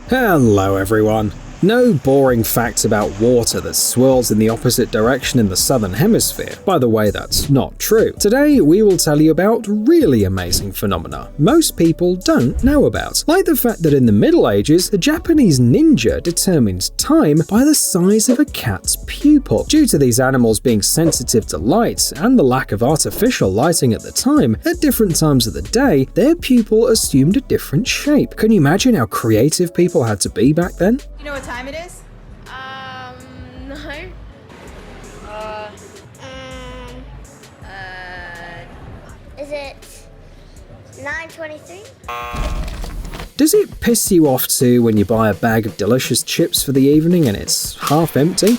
Hello everyone! No boring facts about water that swirls in the opposite direction in the southern hemisphere. By the way, that's not true. Today, we will tell you about really amazing phenomena most people don't know about. Like the fact that in the Middle Ages, a Japanese ninja determined time by the size of a cat's pupil. Due to these animals being sensitive to light and the lack of artificial lighting at the time, at different times of the day, their pupil assumed a different shape. Can you imagine how creative people had to be back then? You know what time it is? No. Is it 9:23? Does it piss you off too when you buy a bag of delicious chips for the evening and it's half empty?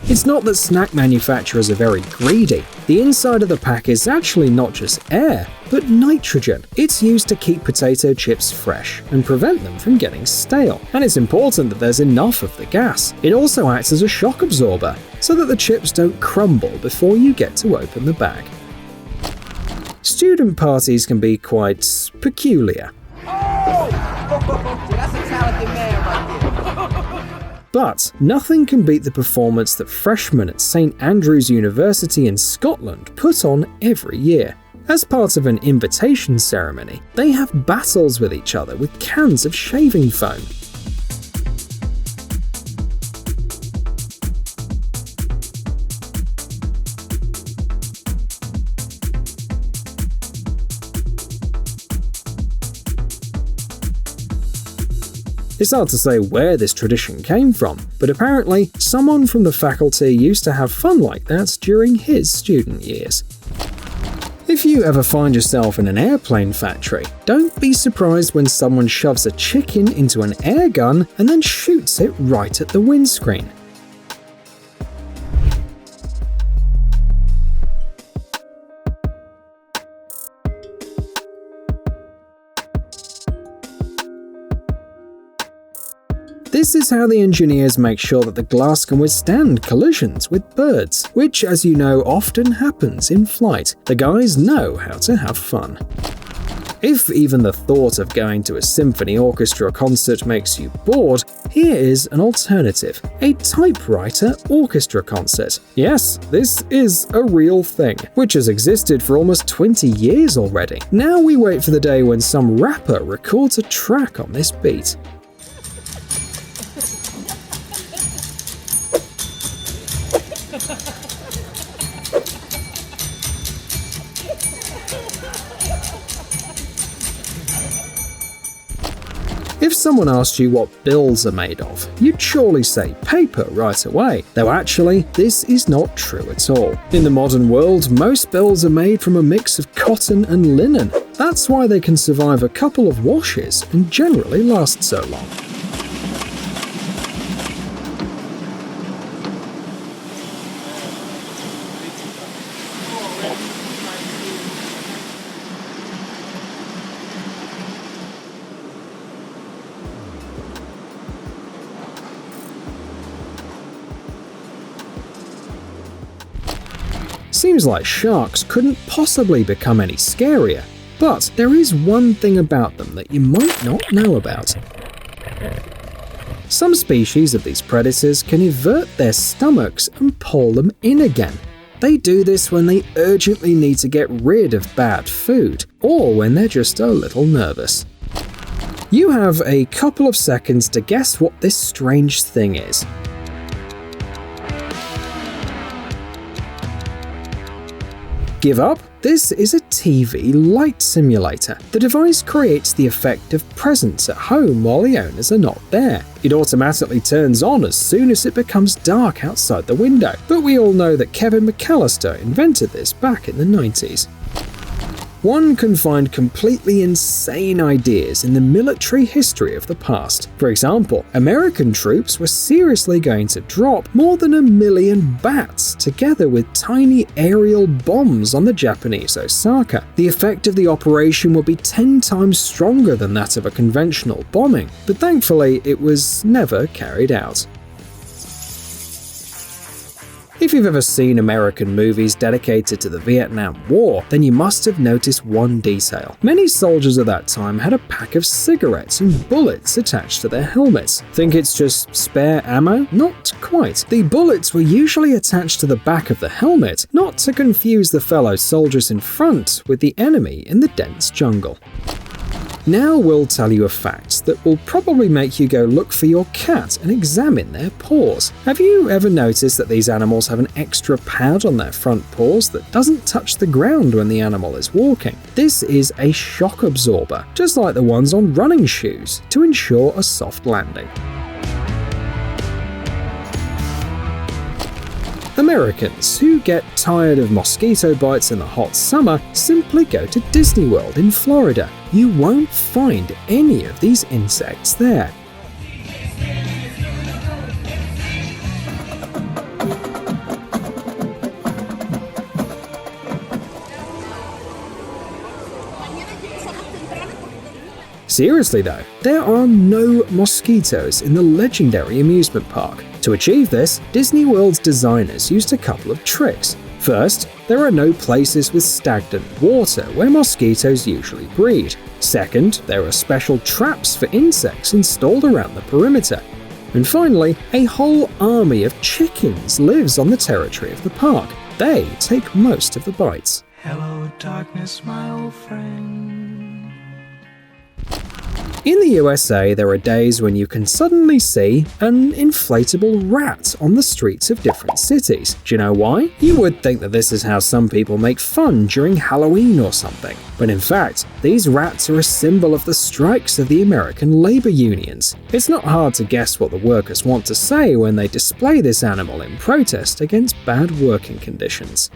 It's not that snack manufacturers are very greedy. The inside of the pack is actually not just air, but nitrogen. It's used to keep potato chips fresh and prevent them from getting stale. And it's important that there's enough of the gas. It also acts as a shock absorber, so that the chips don't crumble before you get to open the bag. Student parties can be quite peculiar. Oh! That's a talented man right there. But nothing can beat the performance that freshmen at St Andrews University in Scotland put on every year. As part of an invitation ceremony, they have battles with each other with cans of shaving foam. It's hard to say where this tradition came from, but apparently someone from the faculty used to have fun like that during his student years. If you ever find yourself in an airplane factory, don't be surprised when someone shoves a chicken into an air gun and then shoots it right at the windscreen. This is how the engineers make sure that the glass can withstand collisions with birds, which, as you know, often happens in flight. The guys know how to have fun. If even the thought of going to a symphony orchestra concert makes you bored, here is an alternative: a typewriter orchestra concert. Yes, this is a real thing, which has existed for almost 20 years already. Now we wait for the day when some rapper records a track on this beat. If someone asked you what bills are made of, you'd surely say paper right away, though actually, this is not true at all. In the modern world, most bills are made from a mix of cotton and linen. That's why they can survive a couple of washes and generally last so long. Seems like sharks couldn't possibly become any scarier, but there is one thing about them that you might not know about. Some species of these predators can invert their stomachs and pull them in again. They do this when they urgently need to get rid of bad food, or when they're just a little nervous. You have a couple of seconds to guess what this strange thing is. Give up? This is a TV light simulator. The device creates the effect of presence at home while the owners are not there. It automatically turns on as soon as it becomes dark outside the window. But we all know that Kevin McAllister invented this back in the 90s. One can find completely insane ideas in the military history of the past. For example, American troops were seriously going to drop more than 1 million bats together with tiny aerial bombs on the Japanese Osaka. The effect of the operation would be 10 times stronger than that of a conventional bombing, but thankfully it was never carried out. If you've ever seen American movies dedicated to the Vietnam War, then you must have noticed one detail. Many soldiers at that time had a pack of cigarettes and bullets attached to their helmets. Think it's just spare ammo? Not quite. The bullets were usually attached to the back of the helmet, not to confuse the fellow soldiers in front with the enemy in the dense jungle. Now we'll tell you a fact that will probably make you go look for your cat and examine their paws. Have you ever noticed that these animals have an extra pad on their front paws that doesn't touch the ground when the animal is walking? This is a shock absorber, just like the ones on running shoes, to ensure a soft landing. Americans who get tired of mosquito bites in the hot summer simply go to Disney World in Florida. You won't find any of these insects there. Seriously though, there are no mosquitoes in the legendary amusement park. To achieve this, Disney World's designers used a couple of tricks. First, there are no places with stagnant water where mosquitoes usually breed. Second, there are special traps for insects installed around the perimeter. And finally, a whole army of chickens lives on the territory of the park. They take most of the bites. Hello, darkness, my old friend. In the USA, there are days when you can suddenly see an inflatable rat on the streets of different cities. Do you know why? You would think that this is how some people make fun during Halloween or something. But in fact, these rats are a symbol of the strikes of the American labor unions. It's not hard to guess what the workers want to say when they display this animal in protest against bad working conditions.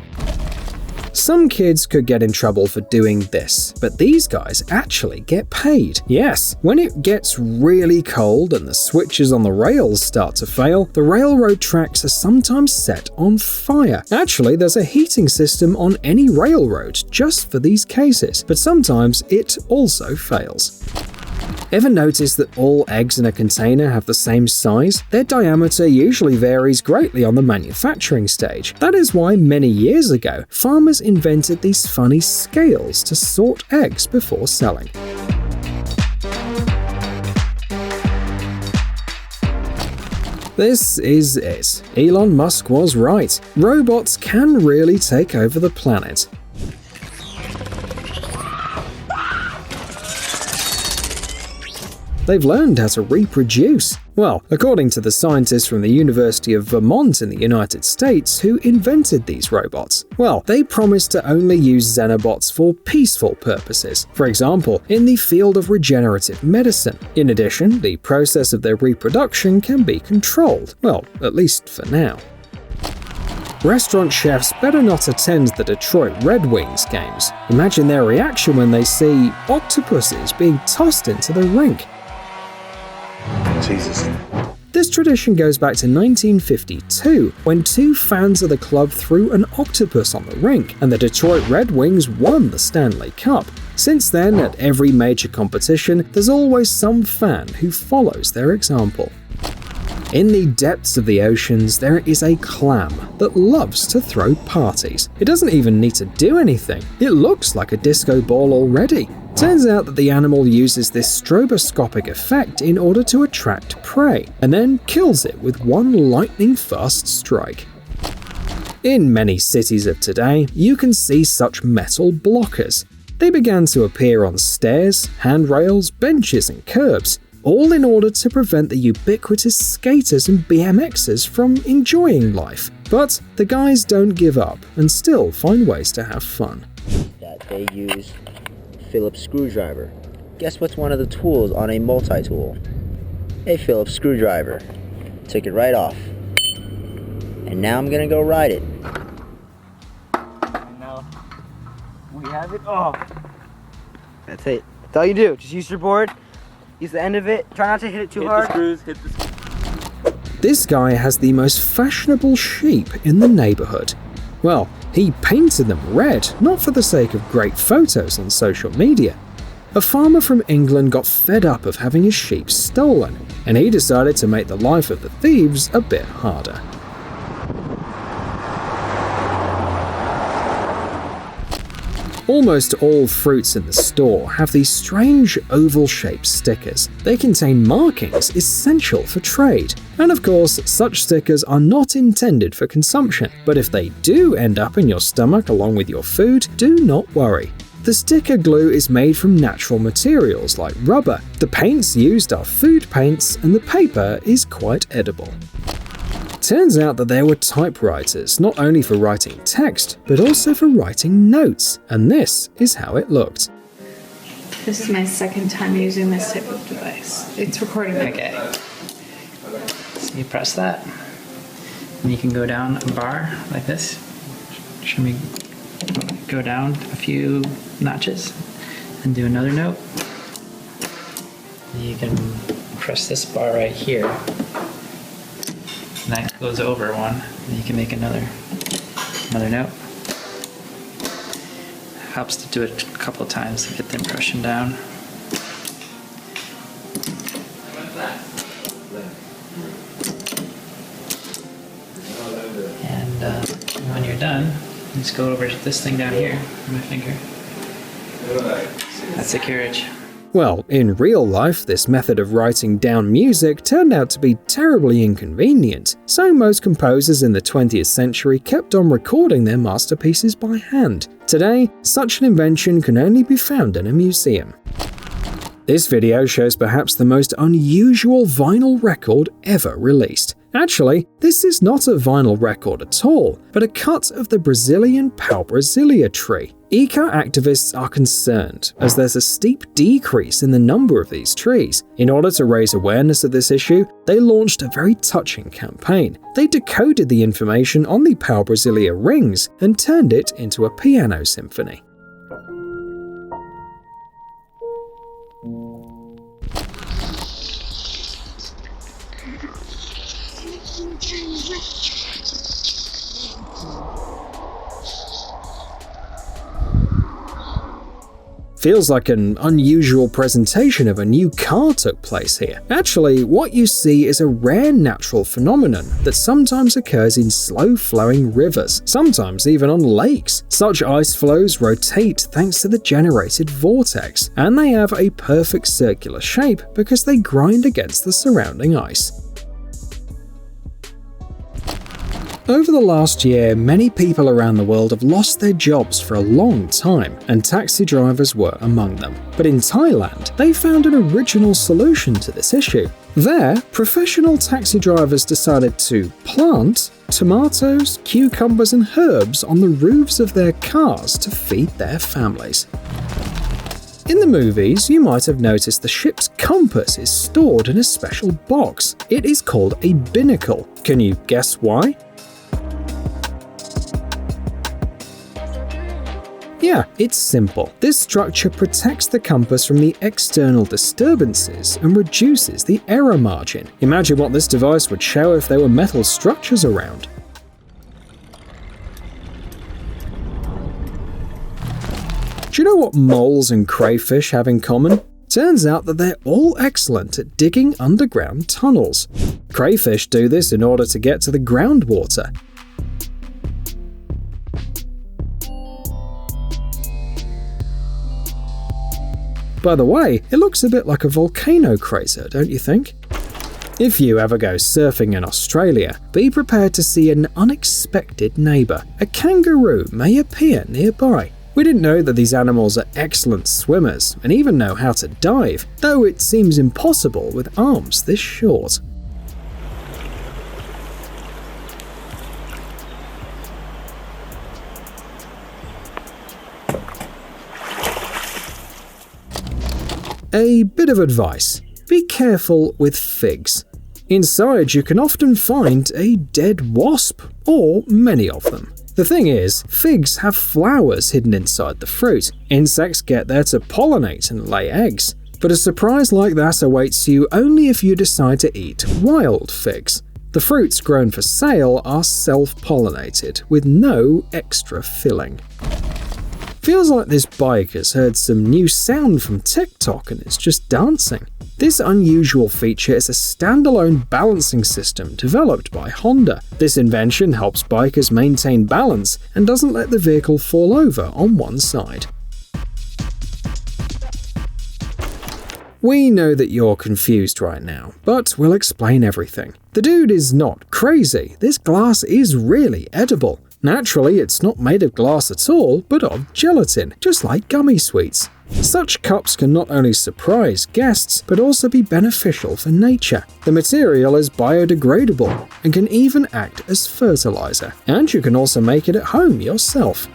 Some kids could get in trouble for doing this, but these guys actually get paid. Yes, when it gets really cold and the switches on the rails start to fail, the railroad tracks are sometimes set on fire. Actually, there's a heating system on any railroad just for these cases, but sometimes it also fails. Ever notice that all eggs in a container have the same size? Their diameter usually varies greatly on the manufacturing stage. That is why many years ago, farmers invented these funny scales to sort eggs before selling. This is it. Elon Musk was right. Robots can really take over the planet. They've learned how to reproduce. Well, according to the scientists from the University of Vermont in the United States who invented these robots. Well, they promised to only use Xenobots for peaceful purposes, for example, in the field of regenerative medicine. In addition, the process of their reproduction can be controlled, well, at least for now. Restaurant chefs better not attend the Detroit Red Wings games. Imagine their reaction when they see octopuses being tossed into the rink. Jesus. This tradition goes back to 1952, when two fans of the club threw an octopus on the rink, and the Detroit Red Wings won the Stanley Cup. Since then, at every major competition, there's always some fan who follows their example. In the depths of the oceans, there is a clam that loves to throw parties. It doesn't even need to do anything. It looks like a disco ball already. Turns out that the animal uses this stroboscopic effect in order to attract prey, and then kills it with one lightning-fast strike. In many cities of today, you can see such metal blockers. They began to appear on stairs, handrails, benches, and curbs, all in order to prevent the ubiquitous skaters and BMXers from enjoying life. But the guys don't give up and still find ways to have fun. That they use Phillips screwdriver. Guess what's one of the tools on a multi-tool? A Phillips screwdriver. Took it right off. And now I'm gonna go ride it. And now we have it off. That's it. That's all you do. Just use your board. Use the end of it. Try not to hit it too hard. Hit the screws. This guy has the most fashionable sheep in the neighborhood. Well, he painted them red, not for the sake of great photos on social media. A farmer from England got fed up of having his sheep stolen, and he decided to make the life of the thieves a bit harder. Almost all fruits in the store have these strange oval-shaped stickers. They contain markings essential for trade. And of course, such stickers are not intended for consumption, but if they do end up in your stomach along with your food, do not worry. The sticker glue is made from natural materials like rubber. The paints used are food paints, and the paper is quite edible. Turns out that there were typewriters not only for writing text, but also for writing notes, and this is how it looked. This is my second time using this type of device. It's recording my day. So you press that, and you can go down a bar like this. Show me go down a few notches and do another note. You can press this bar right here. And that goes over one, and you can make another note. Helps to do it a couple of times to get the impression down. And when you're done, just go over to this thing down here with my finger. That's the carriage. Well, in real life, this method of writing down music turned out to be terribly inconvenient, so most composers in the 20th century kept on recording their masterpieces by hand. Today, such an invention can only be found in a museum. This video shows perhaps the most unusual vinyl record ever released. Actually, this is not a vinyl record at all, but a cut of the Brazilian pau brasileia tree. Eco-activists are concerned, as there's a steep decrease in the number of these trees. In order to raise awareness of this issue, they launched a very touching campaign. They decoded the information on the pau brasileia rings and turned it into a piano symphony. Feels like an unusual presentation of a new car took place here. Actually, what you see is a rare natural phenomenon that sometimes occurs in slow-flowing rivers, sometimes even on lakes. Such ice flows rotate thanks to the generated vortex, and they have a perfect circular shape because they grind against the surrounding ice. Over the last year, many people around the world have lost their jobs for a long time, and taxi drivers were among them. But in Thailand, they found an original solution to this issue. There, professional taxi drivers decided to plant tomatoes, cucumbers, and herbs on the roofs of their cars to feed their families. In the movies, you might have noticed the ship's compass is stored in a special box. It is called a binnacle. Can you guess why? Yeah, it's simple. This structure protects the compass from the external disturbances and reduces the error margin. Imagine what this device would show if there were metal structures around. Do you know what moles and crayfish have in common? Turns out that they're all excellent at digging underground tunnels. Crayfish do this in order to get to the groundwater. By the way, it looks a bit like a volcano crater, don't you think? If you ever go surfing in Australia, be prepared to see an unexpected neighbour. A kangaroo may appear nearby. We didn't know that these animals are excellent swimmers and even know how to dive, though it seems impossible with arms this short. A bit of advice. Be careful with figs. Inside you can often find a dead wasp, or many of them. The thing is, figs have flowers hidden inside the fruit. Insects get there to pollinate and lay eggs. But a surprise like that awaits you only if you decide to eat wild figs. The fruits grown for sale are self-pollinated, with no extra filling. Feels like this bike has heard some new sound from TikTok and is just dancing. This unusual feature is a standalone balancing system developed by Honda. This invention helps bikers maintain balance and doesn't let the vehicle fall over on one side. We know that you're confused right now, but we'll explain everything. The dude is not crazy. This glass is really edible. Naturally, it's not made of glass at all, but of gelatin, just like gummy sweets. Such cups can not only surprise guests, but also be beneficial for nature. The material is biodegradable and can even act as fertilizer. And you can also make it at home yourself.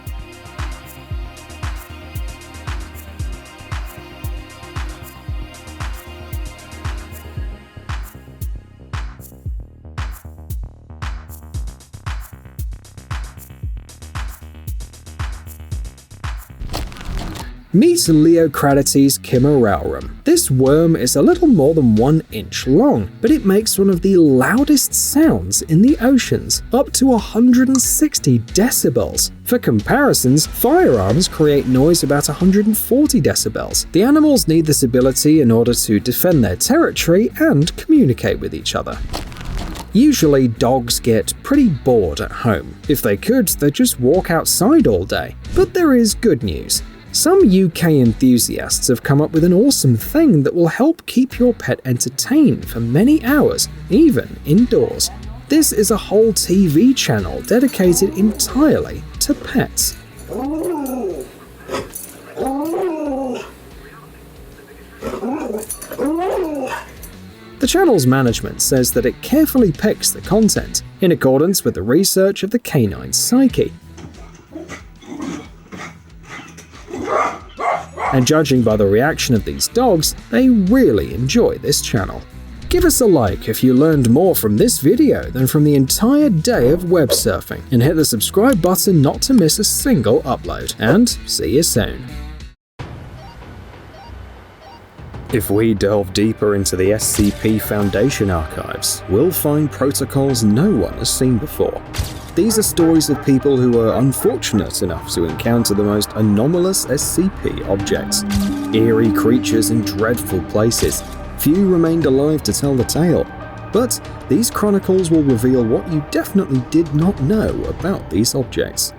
Meet Leocratites chimerarum. This worm is a little more than 1 inch long, but it makes one of the loudest sounds in the oceans, up to 160 decibels. For comparisons, firearms create noise about 140 decibels. The animals need this ability in order to defend their territory and communicate with each other. Usually, dogs get pretty bored at home. If they could, they'd just walk outside all day. But there is good news. Some UK enthusiasts have come up with an awesome thing that will help keep your pet entertained for many hours, even indoors. This is a whole TV channel dedicated entirely to pets. The channel's management says that it carefully picks the content in accordance with the research of the canine psyche. And judging by the reaction of these dogs, they really enjoy this channel. Give us a like if you learned more from this video than from the entire day of web surfing, and hit the subscribe button not to miss a single upload. And see you soon. If we delve deeper into the SCP Foundation archives, we'll find protocols no one has seen before. These are stories of people who were unfortunate enough to encounter the most anomalous SCP objects, eerie creatures in dreadful places. Few remained alive to tell the tale, but these chronicles will reveal what you definitely did not know about these objects.